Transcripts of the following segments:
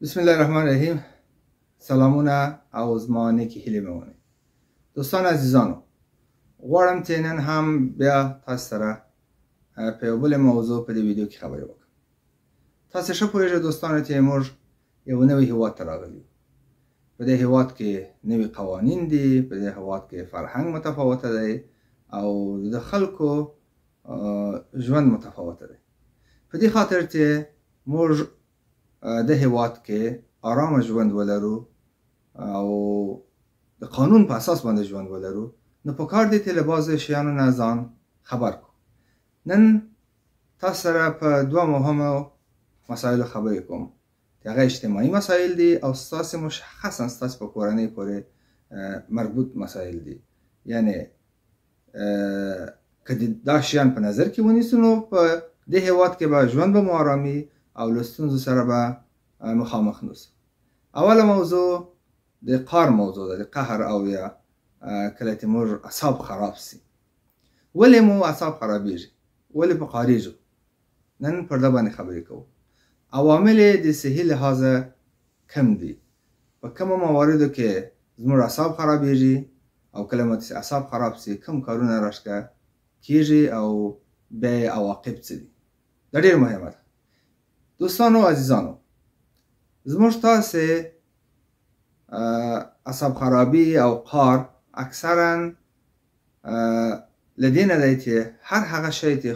بسم الله الرحمن الرحیم. سلامونه او زما نیکی هیلې مې ونی. دوستان عزیزانو، غواړم چې نن هم بیا تاسو سره په یو بلې موضوع په دې ویډیو کې خبرې وکړم. تاسو ښه پوهیږئ دوستانو چې موږ یو نوی هیواد ته راغلي یو. په دې هیواد کې نوي قوانین دي، په دې هیواد کې فرهنګ متفاوته دی او د خلکو ژوند متفاوته دی. په دې خاطر چې موږ د هیواد کې آرام ژوند ولرو او د قانون په اساس باندې ژوند ولرو، نو پکار دی چې له بعضې شیانو نه ځان خبر کړو. نن تاسو سره په دوه مهمو مسایلو خبرې کوم چې هغه اجتماعي مسایل دي او ستاسې مشخصا ستاسې په کورنۍ پورې مربوط مسایل دي. یعنی که دا شیان په نظر کې ونیسو نو په دې هیواد کې به ژوند به مو آرامي او له ستونزو سره به مخامخ نوسو. اوله موضوع د قهر موضوع ده، د قهر او یا کله چې موږ اعصاب خراب سي. ولې مو اعصاب خرابېږي؟ ولې په قهرېږو؟ نن پر ده باندې خبرې کوو. عوامل یې د صحي لحاظه کم دي. په کومو مواردو کې زموږ اعصاب خرابېږي او کله مو چې اعصاب خراب سي کوم کارونه راښکه کېږي او بیا یې عواقب څه دي. دا ډېر مهمه ده. دوستانو عزیزانو، زموږ تاسې اعصاب خرابي او قهر اکثرا له دې نه دی چې هر هغه شی چې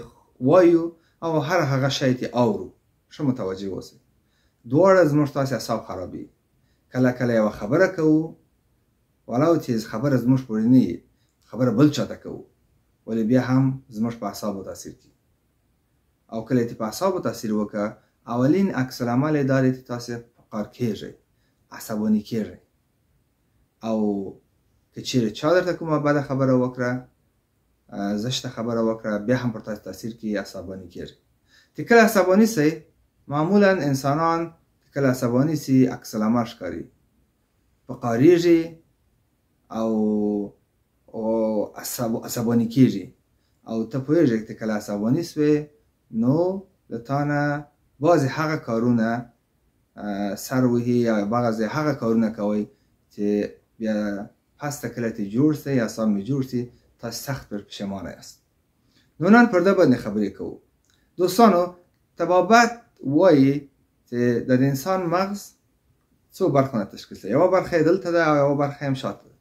وایو او هر هغه شی چې اورو. ښه متوجه اوسئ، دواړه زموږ تاسې اعصاب خرابي. کله کله یوه خبره کوو ولو چې خبره زموږ پورې نه وي، خبره بل چاته کوو، ولې بیا هم زموږ په اعصابو تاثیر کوي. او کله چې په اعصابو تاثیر وکړه، اولین عکس العمل یې دا دی چې تاسې په قهر کېږئ، عصباني کېږئ. او که چیرې چا درته کومه بده خبره وکړه، زشته خبره وکړه، بیا هم پر تاسې تاثیر کوي، عصباني کېږئ. چې کله عصباني سئ، معمولا انسانان کله عصباني سي عکس العمل ښکاري، په قهرېږي او عصباني کېږي. او ته پوهېږې چې کله عصباني سوې نو د تا نه بعضې هغه کارونه سر وهي یا بعضې هغه کارونه کوئ چې بیا پسته کله چې جوړ سئ، اعصاب مې جوړ سي، تاسې سخت پر پښیمانه یاست. نو نن پر ده باندې خبرې کوو. دوستانو، طبابت وایي چې د انسان مغز څو برخو نه تشکیل دی. یوه برخه یې دلته ده او یوه برخه یې هم شاته ده.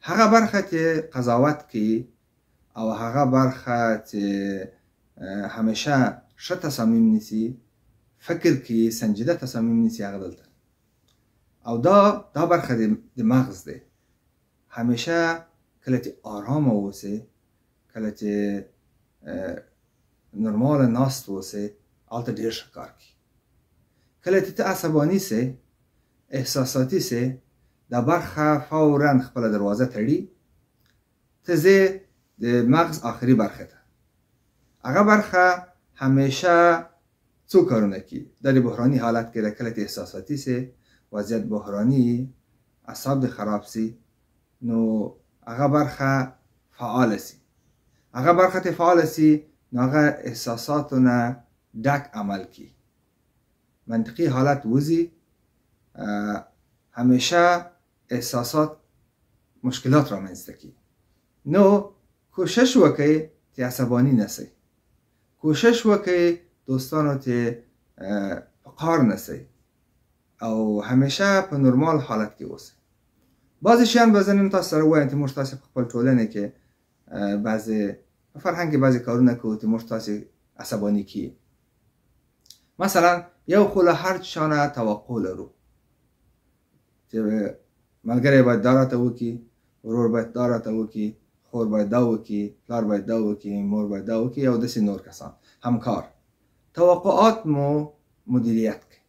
هغه برخه چې قضاوت کوي او هغه برخه چې همیشه ښه تصامیم نیسي، فکر کوي، سنجیده تصامیم نیسي، هغه دلته. او دا برخه د مغز دی. همیشه کله چې آرامه اوسئ، کله چې نورماله ناست اوسئ، هلته ډېر ښه کار کوي. کله چې ته عصباني سئ، احساساتي سئ، دا برخه فورا خپله دروازه تړي، ته ځې د مغز آخري برخې ته. هغه برخه همیشه څو کارونه کوي. دا د بحراني حالت کې ده. کله چې احساساتي سي، وضعیت بحراني، اعصاب دې خراب سي، نو هغه برخه فعاله سي. هغه برخه چې فعاله سي نو هغه احساساتو نه ډک عمل کوي، منطقي حالت وځي. همیشه احساسات مشکلات رامنځته کوي. نو کوشش وکئ چې عصباني نسئ. کوشش وکئ دوستانو چې په قهر نسئ او همیشه په نورمال حالت کې اوسئ. بعضې شیان به زه نن تاسو سره ووایم چې موږ تاسې په خپل ټولنې کې بعضې په فرهنګ کې بعضې کارونه کوو چې موږ تاسې عصباني کوي. مثلا یو خو له هر چا نه توقع لرو چې ملګری باید دا راته وکړي، ورور باید دا راته وکړي، خور باید دا وکړي، پلار باید دا وکړي، مور باید دا وکړي او داسې نور کسان. همکار. توقعات مو مدیریت کړئ.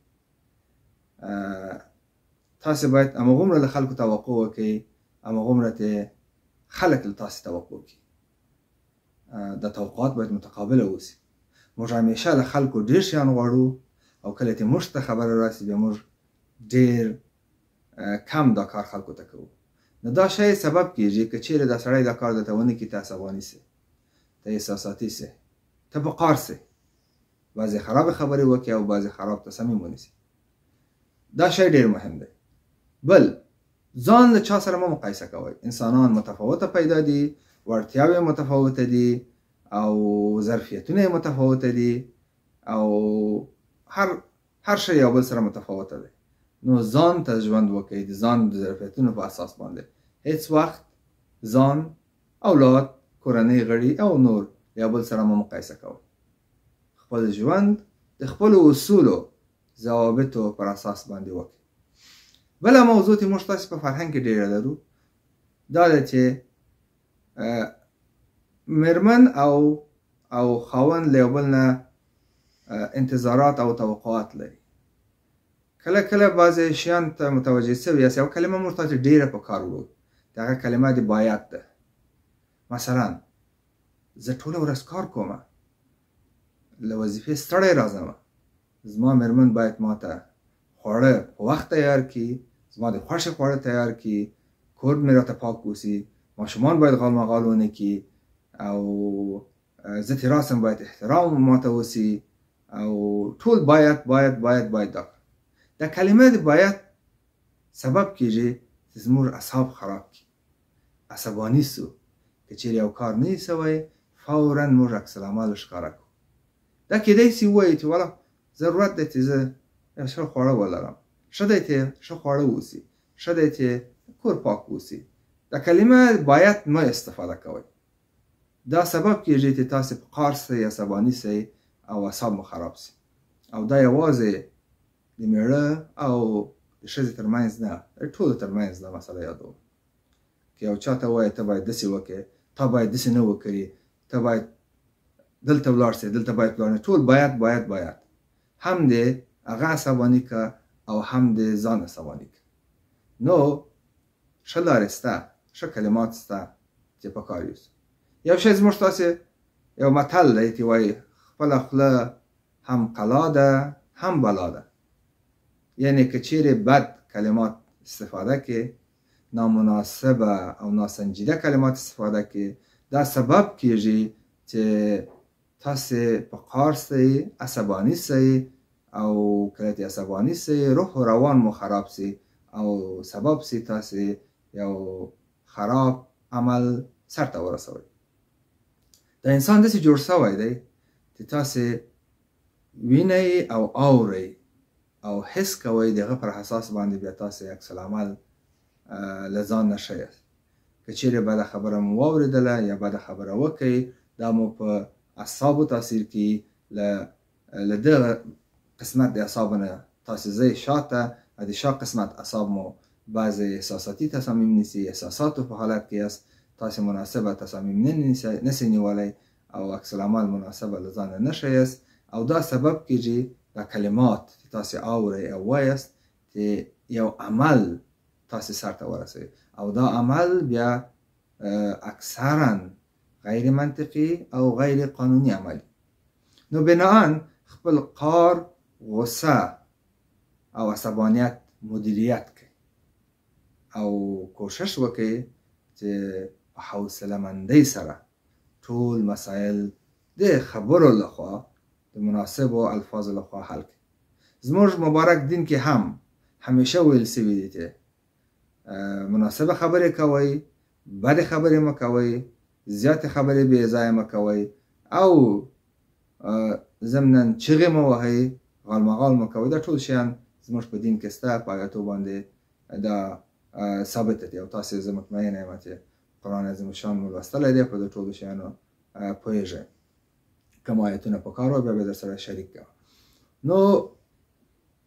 تاسې باید هماغومره له خلکو توقع وکړئ، هماغومره چې خلک له تاسې توقع وکړي. دا توقعات باید متقابله اوسي. موږ همیشه له خلکو ډېر شیان غواړو او کله چې موږ ته خبره راسي بیا موږ ډېر کم دا کار خلکو ته کوو. نو دا شی سبب کېږي که چیرې دا سړی دا کار درته ونه کړي، ته عصباني سې، ته احساساتي سې، ته په قهر سې، بعضې خراب خبرې وکړي او بعضې خراب تصمیم ونیسي. دا شی ډیر مهم دی. بل ځان له چا سره مه مقایسه کوئ. انسانان متفاوته پیدا دي، وړتیاوې متفاوته دي او ظرفیتونه یې متفاوته دي او هر شی یو بل سره متفاوته دی. نو ځان ته ژوند وکړئ د ځان د ظرفیتونو په اساس باندې. هیڅ وخت ځان، اولاد، کورنۍ غړي او نور یو بل سره مه مقایسه کوئ. خپل ژوند د خپلو اصولو ضوابطو پر اساس باندې وکړئ. بله موضوع چې موږ تاسې په فرهنګ کې ډېره لرو دا ده چې میرمن او خاوند له یو بل نه انتظارات او توقعات لري. کله کله بعضې شیان ته متوجه سوي یاست. یوه کلمه موږ تاسې ډېره په کار وړو، د هغه کلمه د باید ده. مثلا زه ټوله ورځ کار کومه، له وظیفې ستړی راځم، زما میرمن باید ماته خواړه په وخت تیار کړي، زما د خوښې خواړه تیار کړي، کور مې راته پاک اوسي، ماشومان باید غال مغال ونه کړي او زه چې راسم باید احترام ماته وسي او ټول باید باید باید باید دا کلمه د باید سبب کیږي چې زموږ اعصاب خراب کړي، عصباني سو. که چیرې یو کار نه وي سوی فورا موږ عکس العمل ښکاره کړو. دا کیدای شي ووایي چې والا ضرورت دی چې زه یو ښه خواړه ولرم، ښه دی چې ښه خواړه اوسي، ښه دی چې کور پاک اوسي. دا کلمه باید مه استفاده کوئ. دا سبب کیږي چې تاسې په قهر سئ، عصباني سئ او اعصاب مو خراب سي. او دا یوازې د میړه او د ښځې ترمنځ نه، د ټولو ترمنځ دا مسله یادوم. که یو چا ته ووایي ته باید داسې وکړې، تا باید داسې نه وکړې، ته باید دلته ولاړ سې، دلته باید ولاړ نه، ټول باید باید باید. هم دې هغه عصباني که او هم دې ځان عصباني که. نو ښه لارې شته، ښه کلمات شته چې په کار یوسو. یو شی زموږ تاسې یو متل دی چې وایي خپله خوله هم قلا ده هم بلا ده. یعنې که چیرې بد کلمات استفاده کې، نامناسبه او ناسنجیده کلمات استفاده کې، دا سبب کیږي چې تاسې په قهر سئ، عصباني سئ او کله چې عصباني سئ روح و روان مو خراب سي او سبب سي تاسې یو خراب عمل سرته ورسوئ. دا انسان داسې جوړ سوی دی چې تاسې وینئ او اورئ او حس کوئ، د هغه پر اساس باندې بیا تاسې عکس العمل له ځان نه ښیاست. که چیرې بده خبره مو واورېدله یا بده خبره وکئ، دا مو په اعصابو تاثیر کوي. له دغه قسمت د اعصابو نه تاسې ځئ شاته، د شا قسمت اعصاب مو بعضې احساساتي تصامیم نیسي، احساساتو په حالت کې یاست، تاسې مناسبه تصامیم نسئ نیولی او عکس العمل مناسبه له ځانه نه ښیاست. او دا سبب کیږي دا کلمات چې تاسې اورئ او وایاست چې یو عمل تاسې سرته ورسوي او دا عمل بیا اکثرا غیر منطقي او غیر قانوني عمل. نو بناءً خپل قهر، غصه او عصبانیت مدیریت کړئ او کوشش وکړئ چې په حوصله مندۍ سره ټول مسایل د خبرو لخوا د مناسبو الفاظو لخوا حل کړئ. زموږ مبارک دین کې هم همیشه ویل سوي دي چې مناسبه خبرې کوئ، بدې خبرې مه کوئ، زیاتې خبرې بې ځایه مه کوئ او ضمناً چغې مه وهئ، غال مغال مه کوئ. دا ټول شیان زموږ په دین کې شته، په آیاتو باندې دا ثابته دي او تاسې زه مطمئنه یم چې قرآن عظیم الشان مو لوستلی دی، په دې ټولو شیانو پوهېږئ. کوم آیتونه په کار وه بیا به در سره شریک کوم. نو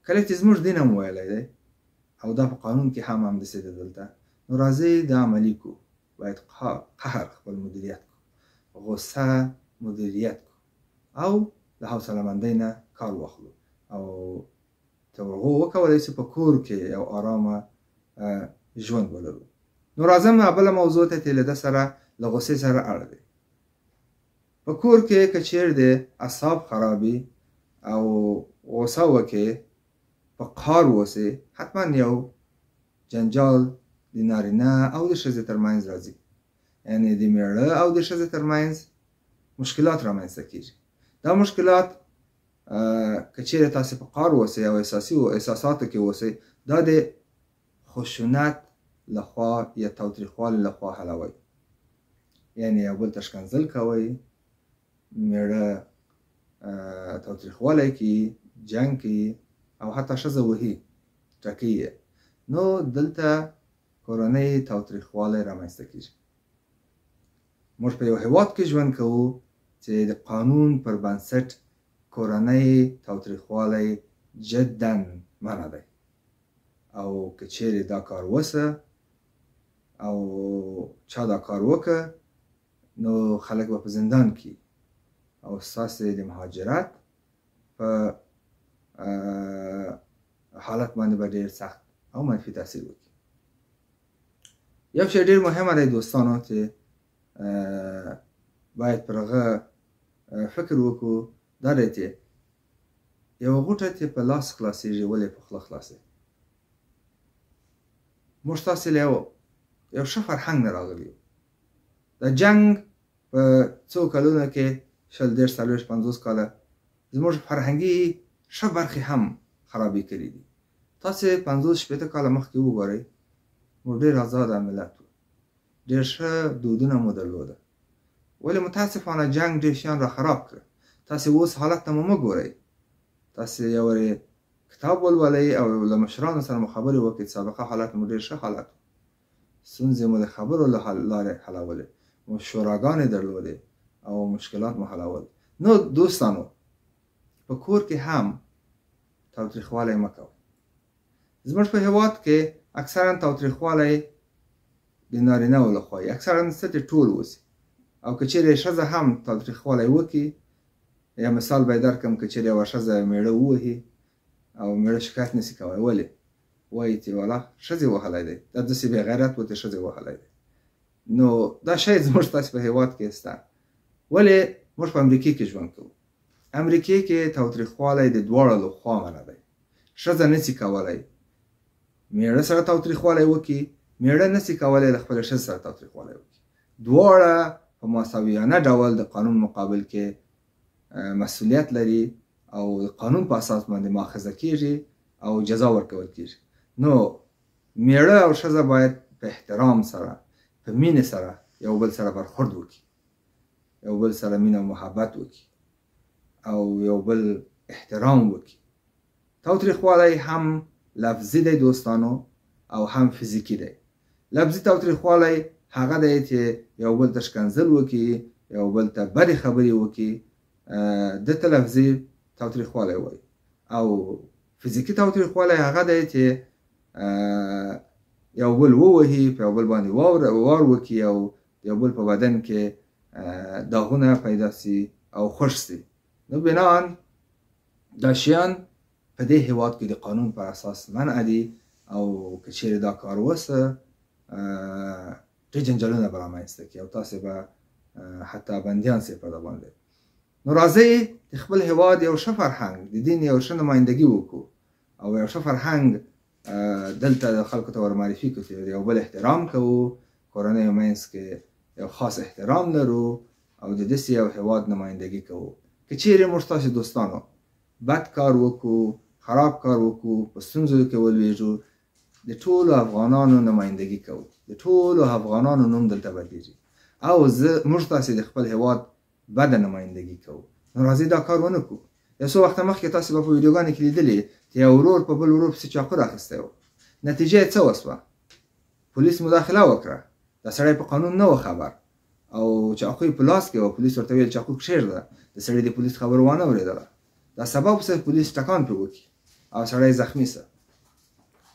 کله چې زموږ دین هم ویلی دی او دا په قانون کې هم همداسې دی دلته، نو راځئ دا عملي کړو. باید قهر خپل مدیریت کړو، غصه مدیریت کړو او د حوصله مندۍ نه کار واخلو او تر هغو وکولی شو په کور کې یو ارامه ژوند ولرو. نو راځم بله موضوع ته چې له ده سره له غصې سره اړه دی. په کور کې که چیرې د اعصاب خرابي او غصه وکړې، په قهر اوسې، حتما یو جنجال د نارینه او د ښځې ترمنځ راځي. یعنې د میړه او د ښځې ترمنځ مشکلات رامنځته کېږي. دا مشکلات که چیرې تاسې په قار اوسئ او احساساتو کې اوسئ دا د خشونت لخوا یا تاوتریخوالي لخوا حلوئ. یعنې یو بل ته ښکنځل کوئ، میړه تاوتریخوالی کوي، جنګ کوي او حتی ښځه وهي، ټکوي یې، نو دلته کورنۍ تاوتریخوالی رامنځته کېږي. موږ په یو هېواد کې ژوند کوو چې د قانون پر بنسټ کورنۍ تاوتریخوالی جدا منع دی او که چیرې دا کار وسه او چا دا کار وکړه نو خلک به په زندان کې او ستاسې د مهاجرت په حالت باندې به ډېر سخت او منفي تاثیر وکړي. یو شی ډېر مهمه دی دوستانو چې باید پر هغه فکر وکړو، دا دی چې یوه غوټه چې په لاس خلاصېږي ولې په خوله خلاصوي؟ موږ تاسې له یو ښه فرهنګ نه راغلي یو. د جنګ په څو کلونو کې 20 30 50 کاله زموږ فرهنګي ښه برخې هم خرابې کړي دي. تاسې 50 شپېته کاله مخکې وګورئ، موږ ډېر ازاده ملت وو، ډېر ښه دودونه مو درلوده، ولې متاسفانه جنګ ډېر شیان را خراب کړه. تاسې اوس حالت ته مو مه ګورئ، تاسې یو کتاب ولولئ او له مشرانو سره مو خبرې وکړئ. سابقه حالت مو ډېر ښه حالت و، ستونزې مو د خبرو له لارې حلولې، مو شوراګانې درلودې او مشکلات مو حلول. نو دوستانو په کور کې هم تاوتریخوالی مه کوئ. زموږ په هېواد کې اکثرا تاوتریخوالی د نارینه‌و لخوا وي، اکثرا ستې ټول اوسي، او که چیرې ښځه هم تاوتریخوالی وکړي، یا مثال به یې درکړم، که چیرې یوه ښځه میړه ووهي او میړه شکایت نشي کولی، ولې؟ وایي چې والا ښځې وهلی دی، دا داسې بې غیرت و چې ښځې وهلی دی. نو دا شی زموږ تاسې په هېواد کې شته. ولې موږ په امریکې کې ژوند کوو. امریکې کې تاوتریخوالی د دواړو له خوا منع دی. ښځه نشي کولی میړه سره تاوتریخوالی وکړي، میړه نشي کولی له خپلې ښځې سره تاوتریخوالی وکړي. دواړه په مساویانه ډول د قانون مقابل کې مسؤلیت لري او د قانون په اساس باندې مؤاخذه کېږي او جزا ورکول کېږي. نو میړه او ښځه باید په احترام سره، په مینې سره یو بل سره برخورد وکړي، یو بل سره مینه او محبت وکړي او یو بل احترام وکړي. تاوتریخوالی هم لفظي دی دوستانو او هم فزیکي دی. لفظي تاوتریخوالی هغه دی چې یو بل ته ښکنځل وکړي، یو بل ته بدې خبرې وکړي، ده ته لفظي تاوتریخوالی وایي. او فزیکي تاوتریخوالی هغه دی چې یو بل ووهي، په یو بل باندې وار وکړي او یو بل په بدن کې داغونه پیدا سي او خوش سي. نو بناً دا شیان په دې هېواد کې د قانون پر اساس منع دي او که چیرې دا کار وسه ډېر جنجالونه به رامنځته کړي او تاسې به حتی بندیان سي په دا باندې. نو راځئ د خپل هېواد یو ښه فرهنګ، د دین یو ښه نمایندګي وکړو او یو ښه فرهنګ دلته د خلکو ته ورمعرفي کړو چې یو بل احترام کوو، کورنیو منځ کې یو خاص احترام لرو او د داسې یو هېواد نمایندګي کوو. که چیرې موږ تاسې دوستانو بد کار وکړو، خراب کار وکړو، په ستونزو کې ولویږو، د ټولو افغانانو نمایندګي کوو، د ټولو افغانانو نوم دلته بدېږي او موږ تاسې د خپل هېواد بده نمایندګي کوو. نو راځئ دا کار ونه کړو. یو څو وخته مخکې تاسې به په ویډیوګانو کې لیدلې چې یو ورور په بل ورور پسې چاقو راخیستی و. نتیجه یې څه وسوه؟ پولیس مداخله وکړه. دا سړی په قانون نه و خبر او چاقو یې په لاس کې و. پولیس ورته ویل چاقو کښېږده. د سړي د پولیس خبره وانه اورېدله. دا سبب څه پولیس ټکان پرې وکړي او سړی زخمي سه.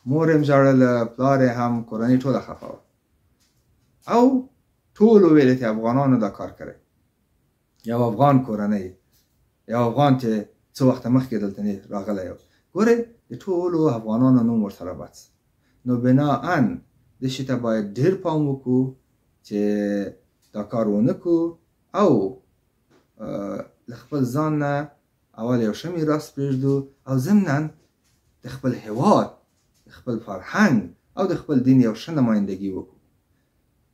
مور یې هم ژړله، پلار یې هم، کورنۍ ټوله خفه وه او ټولو ویلې چې افغانانو دا کار کړی. یو افغان کورنۍ، یو افغان چې څه وخته مخکې دلته راغلی و، ګورئ د ټولو افغانانو نوم ورسره بد څه. نو بناً دې شي ته باید ډېر پام وکړو چې دا کار ونه کړو او له خپل ځان نه اول یو ښه میراث پرېږدو او ضمناً د خپل هېواد، د خپل فرهنګ او د خپل دین یو ښه نمایندګي وکړو.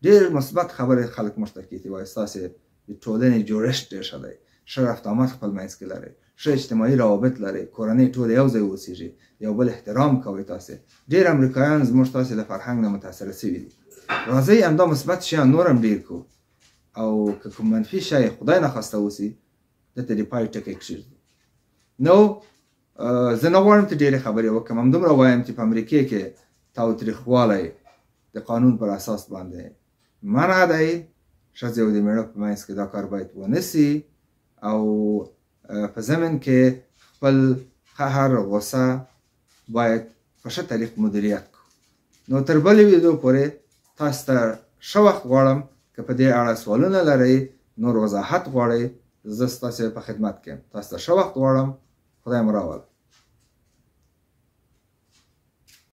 ډېر مثبت خبرې خلک موږ ته کوي چې وایي ستاسې د ټولنې جوړښت ډېر ښه دی، ښه رفت آمد خپل منځ کې لرئ، ښه اجتماعي روابط لرئ، کورنۍ ټول یو ځای اوسېږي، یو بل احترام کوئ. تاسې ډېر امریکایان زموږ تاسې له فرهنګ نه متاثره سوي دي. راځئ همدا مثبت شیان نور هم ډېر کړو، او که کوم منفي شی خدای نخواسته وسي دلته د پای ټکی کښېږدو. نو زه نه غواړم چې ډېرې خبرې وکړم، همدومره وایم چې په امریکې کې تاوتریخوالی د قانون پر اساس باندې منع دی. ښځې او د مېړه په منځ کې دا کار باید ونه سي، او په ضمن کې خپل قهر غصه باید په ښه طریق مدیریت کړو. نو تر بلې ویډیو پورې تاسو ته ښه وخت غواړم. که په دې اړه سوالونه لرئ، نور وضاحت غواړئ، زه ستاسو په خدمت کې یم. تاسو ته ښه وخت غواړم. خدای مو راوله.